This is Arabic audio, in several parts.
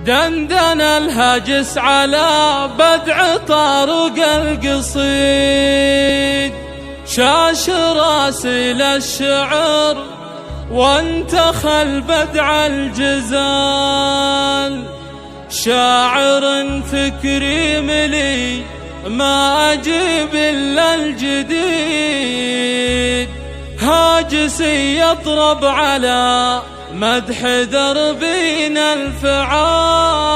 دندن الهاجس على بدع طارق القصيد، شاش راسي للشعر وانتخى البدع الجزال. شاعر فكري ملي ما أجيب إلا الجديد، هاجسي يطرب على مدح دربنا الفعال.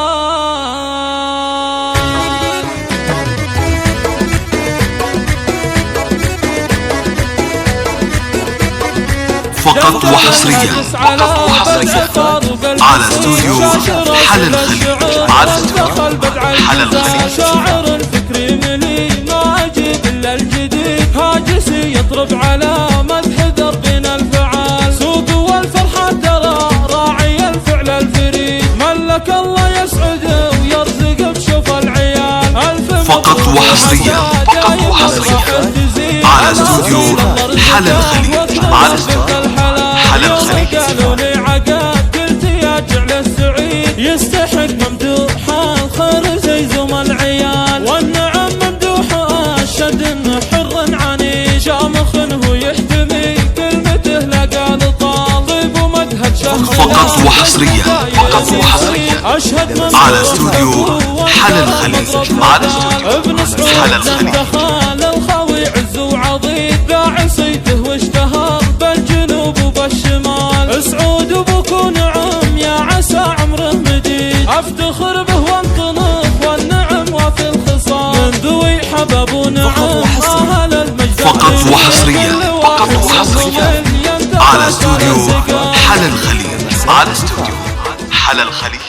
فقط وحصريا على استوديو حل الخليج، على استوديو حل الخليج. شاعر فكري ملي ما أجيب إلا الجديد، هاجسي يطرب على مدح دربنا الفعال. سوق والفرحة ترى راعي الفعل الفريد، ملك الله يسعد ويرزق بشوف العيال. فقط وحصريا على استوديو حل الخليج، على استوديو حل الخليج. قالوا لي عقاد قلت يا جعل السعيد، يستحق ممدوح الخير زي زوم العيال. والنعم ممدوح أشد حر عنيد، شامخ هو يحتمي كلمته لقى طالب ومدهد شهر. فقط وحصريا على استوديو حل الخليج، على استوديو حل الخليج. الخوي عز وعظيم، ذاع صيته واشتهر بالجنوب وبالشمال. سعود وبكو نعم يا عسى عمره مديد، افتخر به وانطنف والنعم وفي الخصال. من ذوي حبب ونعم اهل المجد. فقط وحصريا على استوديو حل الخليج، على استوديو حل الخليج.